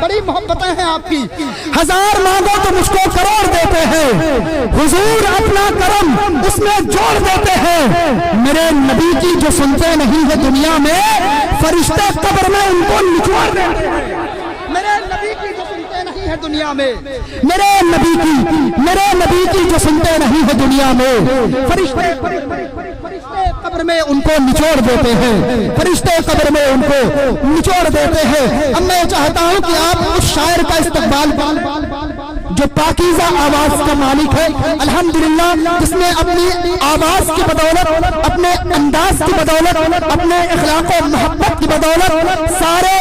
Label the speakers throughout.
Speaker 1: بڑی محبتیں ہیں آپ کی. 1000 مانگو تو مجھ کو کروڑ دیتے ہیں، حضور اپنا کرم اس میں جوڑ دیتے ہیں. میرے نبی کی جو سنتے نہیں ہے دنیا میں، فرشتے قبر میں ان کو نچوڑ دیتے ہیں. میرے نبی کی جو سنتے نہیں ہے دنیا میں، میرے نبی کی جو سنتے نہیں ہے دنیا میں، فرشتے قبر میں ان کو نچوڑ دیتے ہیں، فرشتے قبر میں ان کو نچوڑ دیتے ہیں. اب میں چاہتا ہوں کہ آپ اس شاعر کا استقبال جو پاکیزہ آواز کا مالک ہے الحمدللہ، جس نے اپنی آواز کی بدولت، اپنے انداز کی بدولت، اپنے اخلاق و محبت کی بدولت سارے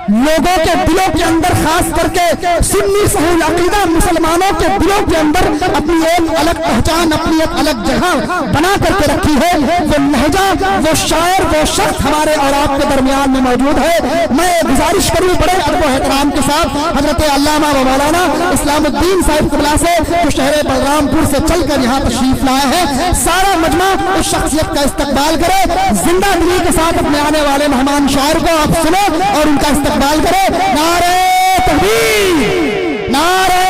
Speaker 1: لوگوں کے دلوں کے اندر، خاص کر کے سنی صحیح عقیدہ مسلمانوں کے دلوں کے اندر اپنی ایک الگ پہچان، اپنی ایک الگ جگہ بنا کر کے رکھی ہے. وہ لہجہ، وہ شاعر، وہ شخص ہمارے اور آپ کے درمیان میں موجود ہے. میں گزارش کروں بڑے ادب و احترام کے ساتھ حضرت علامہ و مولانا اسلام الدین صاحب قبلہ سے، جو شہر بلرام پور سے چل کر یہاں تشریف لائے ہیں، سارا مجمع اس شخصیت کا استقبال کرے. زندہ دلی کے ساتھ اپنے آنے والے مہمان شاعر کو آپ سنیں اور ان کا استقبال کرے. نعرہ تکبیر، نعرہ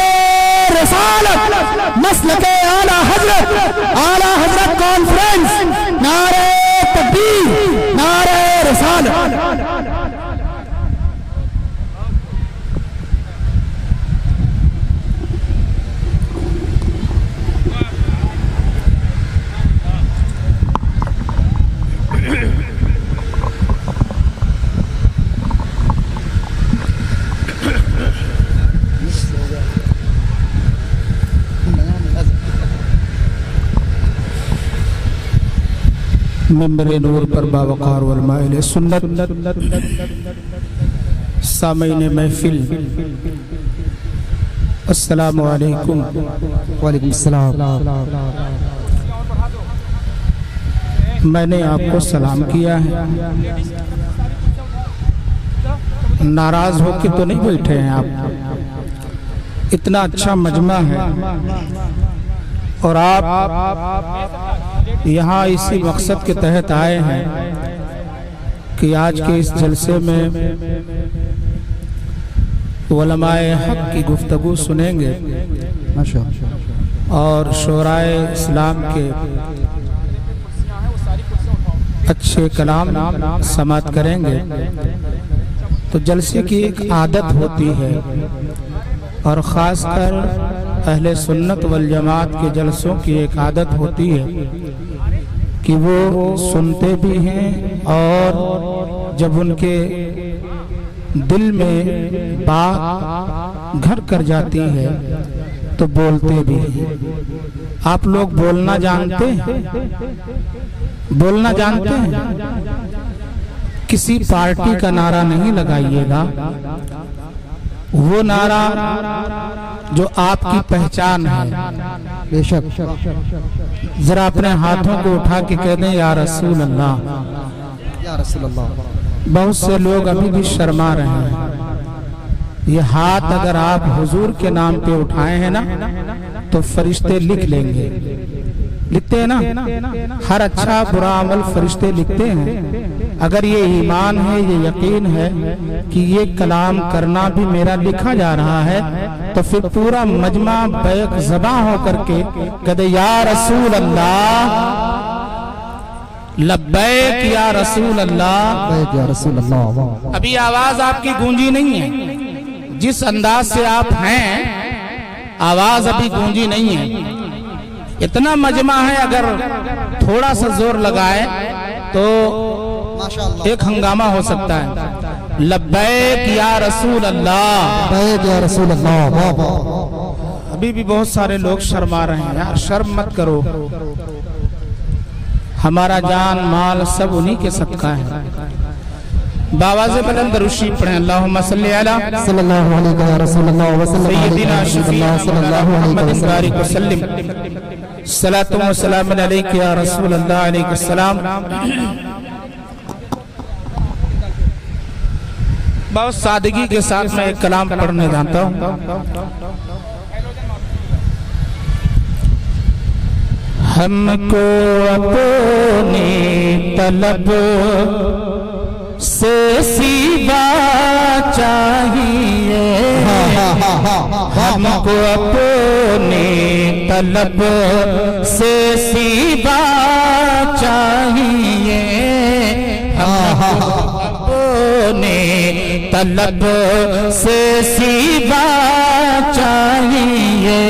Speaker 1: رسالت، مسلک اعلی حضرت کانفرنس، نعرہ تکبیر، نعرہ رسالت.
Speaker 2: منبر نور پر باوقار والمائل سنت، سامعین محفل، السلام علیکم.
Speaker 1: وعلیکم السلام.
Speaker 2: میں نے آپ کو سلام کیا ہے، ناراض ہو کے تو نہیں بیٹھے ہیں آپ. اتنا اچھا مجمع ہے اور آپ یہاں اسی مقصد کے تحت آئے ہیں کہ آج کے اس جلسے میں علماء حق کی گفتگو سنیں گے اور شورائے اسلام کے اچھے کلام سماعت کریں گے. تو جلسے کی ایک عادت ہوتی ہے اور خاص کر اہل سنت والجماعت کے جلسوں کی ایک عادت ہوتی ہے کہ وہ سنتے بھی ہیں اور جب ان کے دل میں بات گھر کر جاتی ہے تو بولتے بھی ہیں. آپ لوگ بولنا جانتے ہیں؟ بولنا جانتے ہیں؟ کسی پارٹی کا نعرہ نہیں لگائیے گا، وہ نعرہ جو آپ کی پہچان ہے.
Speaker 1: بے شک
Speaker 2: ذرا اپنے ہاتھوں کو اٹھا کے کہہ دیں یا رسول اللہ.
Speaker 1: یا رسول اللہ.
Speaker 2: بہت سے لوگ ابھی بھی شرما رہے ہیں. یہ ہاتھ اگر آپ حضور کے نام پہ اٹھائے ہیں نا تو فرشتے لکھ لیں گے. لکھتے ہیں نا، ہر اچھا برا عمل فرشتے لکھتے ہیں. اگر یہ ایمان ہے، یہ یقین ہے کہ یہ کلام کرنا بھی میرا لکھا جا رہا ہے، تو پھر پورا مجمع بیک زباں ہو کر کے کہتے یا رسول اللہ، لبیک یا رسول اللہ.
Speaker 1: لبیک یا رسول اللہ.
Speaker 2: ابھی آواز آپ کی گونجی نہیں ہے. جس انداز سے آپ ہیں آواز ابھی گونجی نہیں ہے. اتنا مجمع ہے، اگر تھوڑا سا زور لگائے تو ایک ہنگامہ ہو سکتا ہے. لبیک یا رسول اللہ،
Speaker 1: لبیک یا رسول اللہ.
Speaker 2: ابھی بھی بہت سارے لوگ شرما رہے ہیں. یار شرم مت کرو، ہمارا جان مال سب انہی کے صدقہ ہے. باواز بلند درود شریف پڑھیں. اللہم صلی علی
Speaker 1: صلی اللہ علیہ رسول اللہ وسلم
Speaker 2: سیدنا شفیع محمد بارک وسلم. صلاۃ و سلام علیک یا رسول اللہ، علیہ السلام. بہت سادگی کے ساتھ میں ایک کلام پڑھنے جانتا ہوں. ہم کو اپنی طلب سے سوا چاہیے ہم کو اپنی طلب سے سیوا چاہیے اپنی طلب سے سیوا چاہیے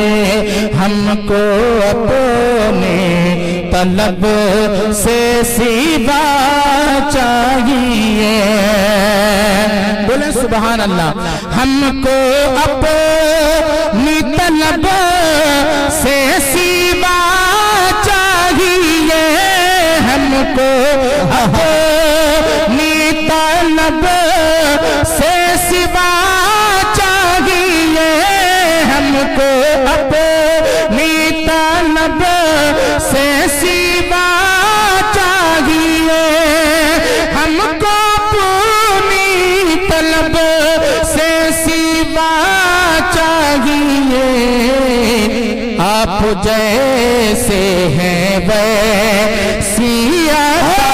Speaker 2: ہم کو اپنی طلب سے سیوا چاہیے بولیں سبحان اللہ ہم کو اپنی طلب سے سیوا چاہیے ہم کو اپنی طلب سے سیوا چاہیے ہم کو اپنی طلب سے سیوا چاہیے ہم کو اپنی طلب سے سیوا چاہیے آپ جیسے ہیں ویسی عطا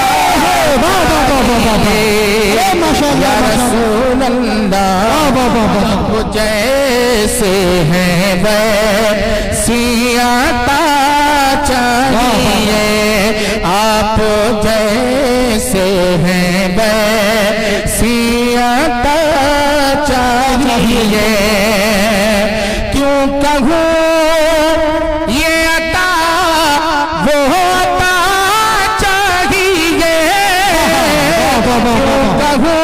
Speaker 2: یا رسول اللہ آپ جیسے ہیں ویسی عطا چاہیے آپ جیسے ہیں ویسی عطا چاہیے کیوں کہوں یہ عطا وہ عطا چاہیے کیوں کہوں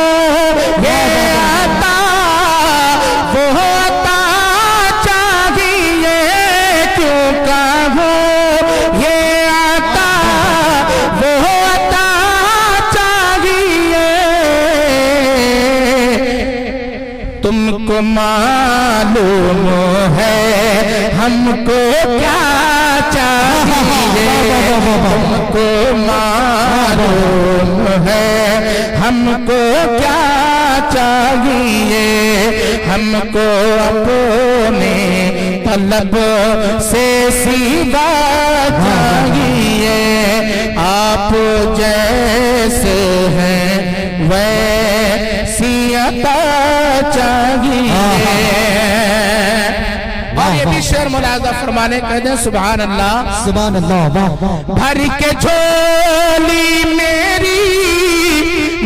Speaker 2: یہ عطا وہ عطا چاہیے کیوں کہوں یہ عطا وہ عطا چاہیے تم کو معلوم ہے ہم کو کیا چاہیے تم کو معلوم ہے ہم کو کیا چاہیے ہم کو اپنے طلب سے سیوا چاہیے آپ جیسے ہیں ویسی عطا چاہیے اور یہ بھی شعر ملاحظہ فرمانے کہہ دیں سبحان اللہ
Speaker 1: سبحان اللہ
Speaker 2: بھر کے جھولی میری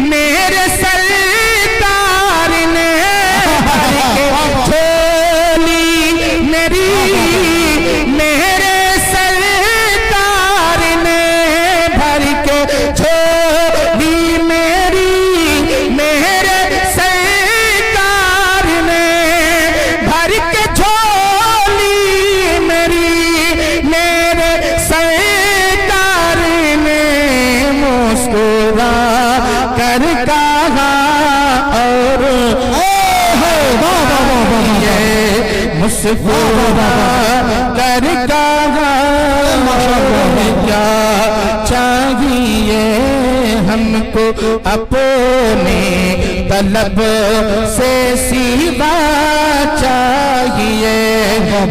Speaker 2: میرے سرکار نے بھر کے جھولی میری میرے سرکار نے بھر کے جھولی میری میرے سرکار نے بھر کے جھولی میری میرے سرکار نے مسکرا کر کہا اور مسکرا کر کہا کیا چاہیے ہم کو اپنے طلب سے سیوا چاہیے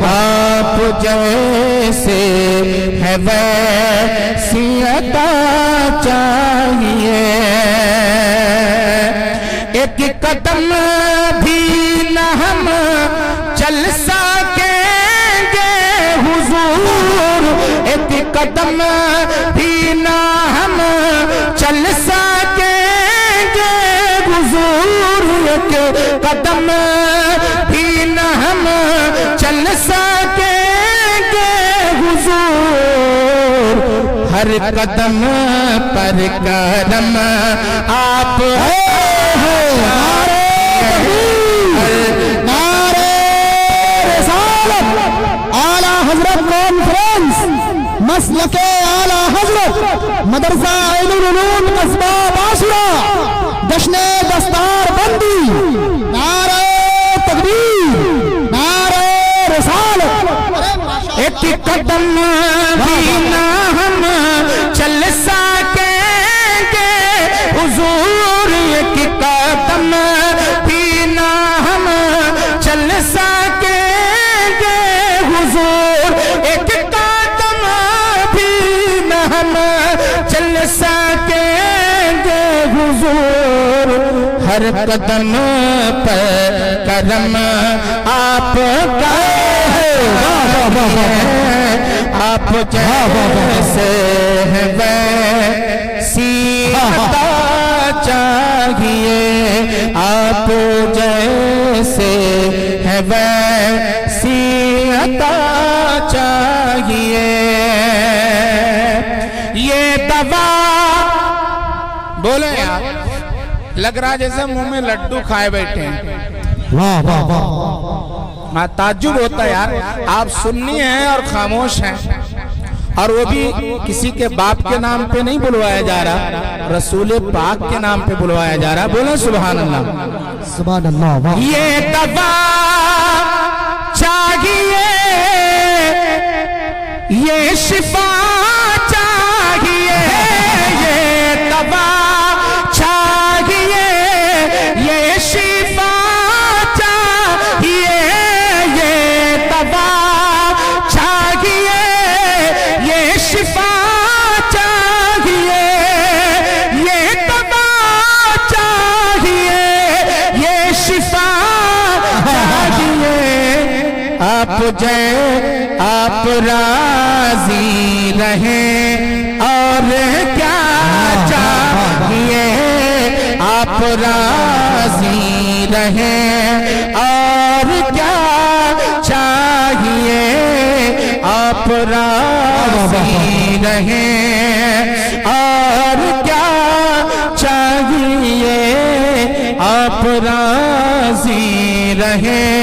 Speaker 2: آپ جیسے ہے ویسی عطا چاہیے ایک قدم بھی نہ ہم چل سکیں گے حضور ایک قدم بھی نہ ہم چل سکیں گے حضور ایک قدم بھی نہ ہم چل سکیں گے حضور ہر قدم پر کرم آپ
Speaker 1: حضرت کانفرنس مسلک اعلی حضرت مدرسہ عین العلوم قصبہ باشرہ جشن دستار بندی نعرہ تکبیر نعرہ رسالت
Speaker 2: ایک قدم بھی نہ ہم چل سکیں گے حضور ایک قدم بھی نہ ہم چل سکیں گے حضور ایک قدم بھی نہ ہم چل سکیں گے حضور ہر ہر قدم پر کرم آپ کا ہے، آپ جیسے ہیں ویسی عطا چاہیے، آپ جیسے ہیں ویسی عطا چاہیے، یہ دوا بولے یار لگ رہا جیسے منہ میں لڈو کھائے بیٹھے ہیں،
Speaker 1: واہ واہ واہ،
Speaker 2: تعجب ہوتا ہے یار، آپ سنی ہیں اور خاموش ہیں، اور وہ بھی کسی کے باپ کے نام پہ نہیں بلوایا جا رہا، رسول پاک کے نام پہ بلوایا جا رہا، بولیں سبحان اللہ
Speaker 1: سبحان اللہ، واہ
Speaker 2: یہ دوا چاہیے، یہ شفا چاہیے، یہ دوا چاہیے، یہ شفا چاہیے، یہ دوا چاہیے، یہ شفا چاہیے، یہ دوا چاہیے، یہ شفا چاہیے، آپ آپ راضی رہیں اور کیا چاہیے، آپ راضی رہیں اور کیا چاہیے، آپ راضی رہیں اور کیا چاہیے، آپ راضی رہیں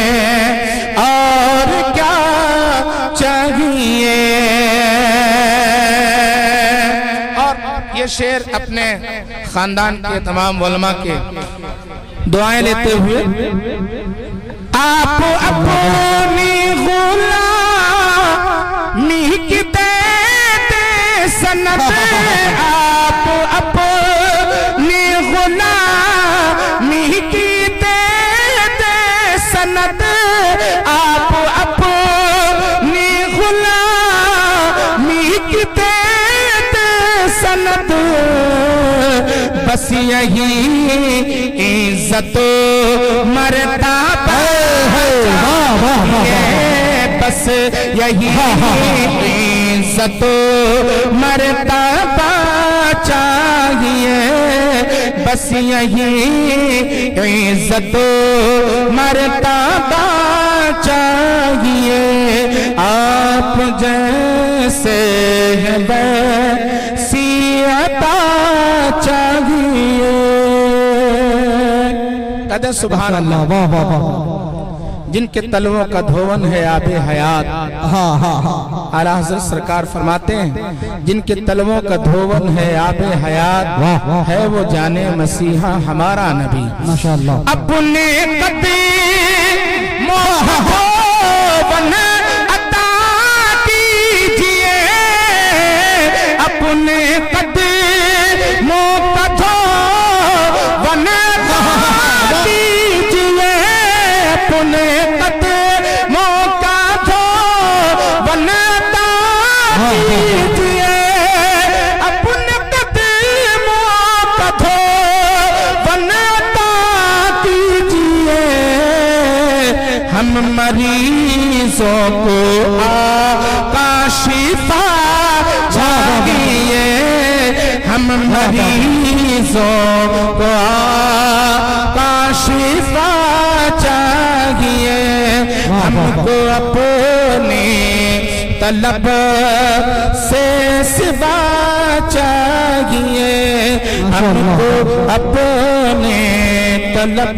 Speaker 2: اور کیا چاہیے۔ اور یہ شعر اپنے خاندان کے تمام علماء کے دعائیں لیتے ہوئے، آپ اپنی غلامی کی دیتے سند، آپ اپنی غلامی کی دیتے سند، آپ اپنی غلامی کی دیتے سند، بس یہی عزت و مرتبہ ہے، بس یہی عزت و مرتبہ چاہیے، بس یہی عزت و مرتبہ چاہیے، آپ جیسے ہیں ویسی عطا چاہیے۔ کہتے سبحان اللہ،
Speaker 1: واہ واہ واہ،
Speaker 2: جن کے تلووں کا دھون ہے آب حیات،
Speaker 1: ہاں ہاں ہاں،
Speaker 2: اعلیٰ حضرت سرکار فرماتے ہیں جن کے تلووں کا دھون ہے آب حیات، ہے وہ جانے مسیحا ہمارا نبی۔
Speaker 1: ماشاءاللہ،
Speaker 2: اپنے قدموں کا دھون عطا کیجئے، اپنے قدموں کا دھون عطا کیجئے، اپنے قدموں کا دھون عطا کیجئے، اپنے قدموں کا دھون عطا کیجئے، ہم مریضوں کو آقا شفا چاہیے، ہم مریضوں کو آقا شفا چاہیے، ہم کو اپنے طلب سے سوا چاہیے، ہم کو اپنے طلب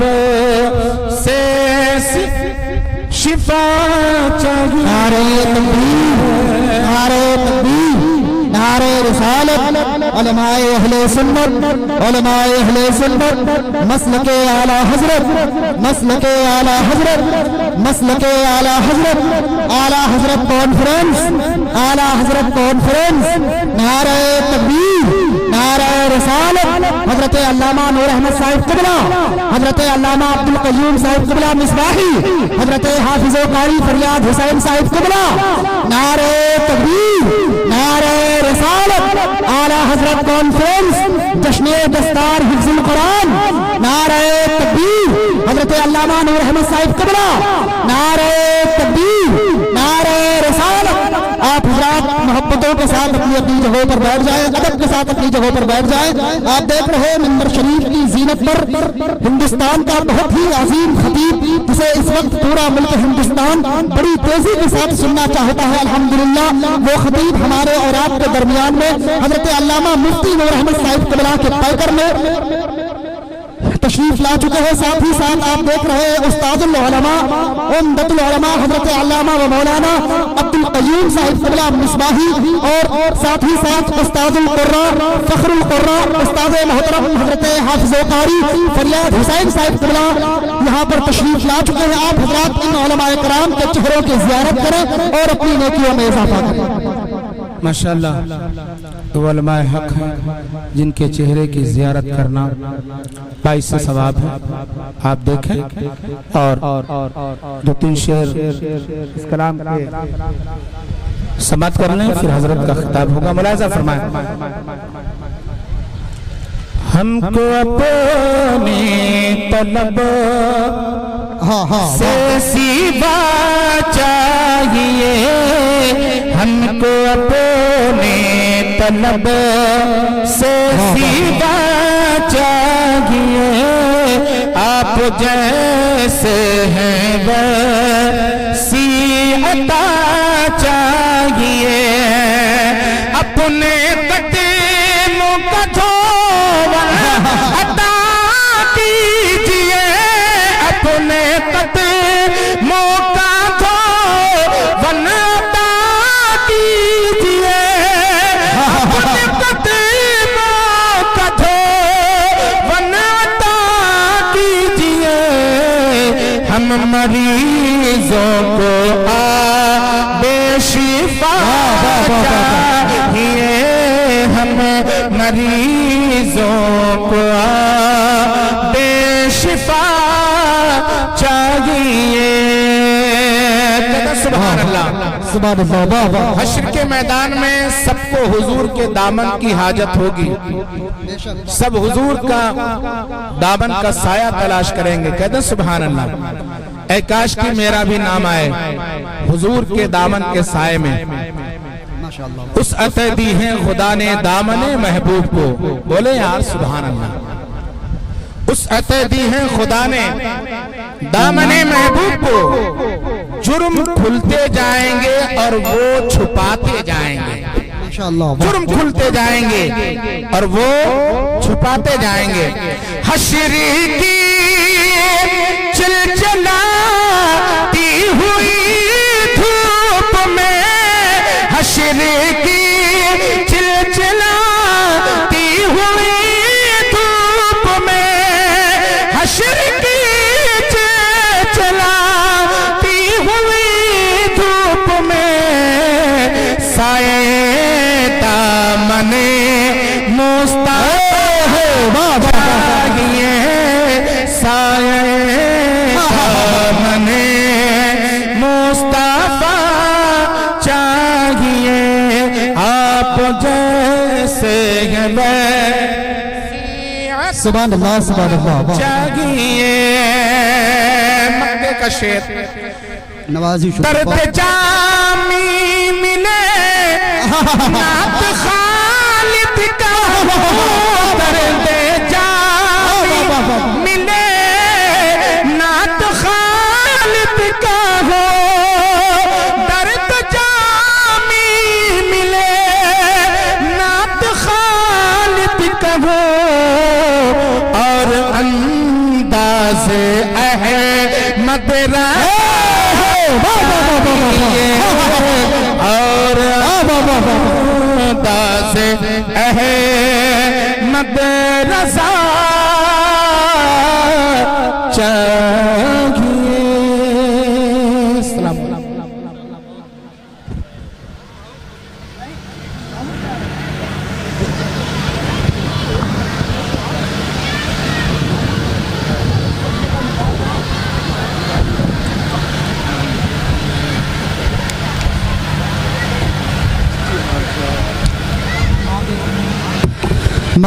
Speaker 2: سے شفا چاہیے۔
Speaker 1: نعرہ تکبیر، نعرہ تکبیر، نعرہ رسالت، علماء اہل سنت، علماء اہل سنت، مسلک اعلیٰ حضرت، مسلک اعلیٰ حضرت، مسلک اعلیٰ حضرت، اعلیٰ حضرت کانفرنس، اعلیٰ حضرت کانفرنس، نعرہ تکبیر، نعرہ رسالت، حضرت علامہ نور احمد صاحب قبلہ، حضرت علامہ عبدالقیوم صاحب قبلہ مصباحی، حضرت حافظ و قاری فریاد حسین صاحب قبلہ، نعرہ تکبیر، نعرہ رسالت۔ رسالت اعلی حضرت کانفرنس جشن دستار حفظ القرآن، نعرہ تکبیر حضرت علامہ نور احمد صاحب قبلہ، نعرہ تکبیر، نعرہ رسالت۔ آپ حضرات محبتوں کے ساتھ اپنی اپنی جگہوں پر بیٹھ جائیں، ادب کے ساتھ اپنی جگہوں پر بیٹھ جائیں۔ آپ دیکھ رہے ہیں منبر شریف کی زینت پر ہندوستان کا بہت ہی عظیم خطیب، جسے اس وقت پورا ملک ہندوستان بڑی تیزی کے ساتھ سننا چاہتا ہے، الحمدللہ وہ خطیب ہمارے اور آپ کے درمیان میں حضرت علامہ مفتی نور احمد صاحب قبلہ کے پیکر میں تشریف لا چکے ہیں۔ ساتھ ہی ساتھ آپ دیکھ رہے ہیں استاد العلماء عمدۃ العلماء حضرت علامہ و مولانا عبد القیوم صاحب قبلہ مصباحی، اور ساتھ ہی ساتھ استاد القراء فخر القراء استاد محترم حضرت حافظ قاری فریاد حسین صاحب قبلہ یہاں پر تشریف لا چکے ہیں۔ آپ حضرات ان علماء کرام کے چہروں کی زیارت کریں اور اپنی نیکیوں میں اضافہ کریں۔
Speaker 2: ماشاءاللہ وہ علماء حق ہیں جن کے چہرے کی زیارت کرنا باعث ثواب ہے۔ آپ دیکھیں اور دو تین شعر اس کلام کے سماعت کر لیں، پھر حضرت کا خطاب ہوگا، ملاحظہ فرمائیں۔ ہم کو اپنی طلب سے سیوا چاہیے، ہم کو اپنی طلب سے سیوا چاہیے، آپ جیسے ہیں ویسی عطا چاہیے، اپنے قدموں کا دھوون عطا کیجئے، اپنے قدموں کا دھوون عطا کیجئے، اپنے قدموں کا دھوون عطا کیجئے، ہم مریضوں کو آب شفا چاہیے، ہم مریضوں کو آب شفا چاہیے۔ سبحان اللہ،
Speaker 1: سبحان اللہ۔
Speaker 2: حشر کے میدان میں سب کو حضور کے دامن کی حاجت ہوگی، سب حضور کا دامن کا سایہ تلاش کریں گے۔ کہتے ہیں سبحان اللہ، اے کاش کی میرا بھی نام آئے حضور کے دامن کے سائے میں۔ اس عطا دی ہے خدا نے دامن محبوب کو، بولے یار سبحان اللہ۔ اس عطا دی ہے خدا نے دامن محبوب کو، جرم کھلتے جائیں گے اور وہ چھپاتے جائیں گے، جرم کھلتے جائیں گے اور وہ چھپاتے جائیں گے۔ حشر کی چلچلاتی ہوئی دھوپ میں، حشر کی چلچلاتی ہوئی دھوپ میں، حشر کی چلچلاتی ہوئی دھوپ میں، سائے دامن مصطفیٰ چاہیے، سائے دامن مصطفیٰ چاہیے، آپ جیسے
Speaker 1: سبحان اللہ، سبحان اللہ
Speaker 2: چاہیے۔ مکے کا شعر،
Speaker 1: نوازی
Speaker 2: درد جامی ملے نعت خالد کا ہو، درد جامی ملے نعت خالد کا ہو، درد جامی ملے نعت خالد کا ہو، اور انداز احمد اور انداز احمد رضا چاہیے۔ السلام علیکم۔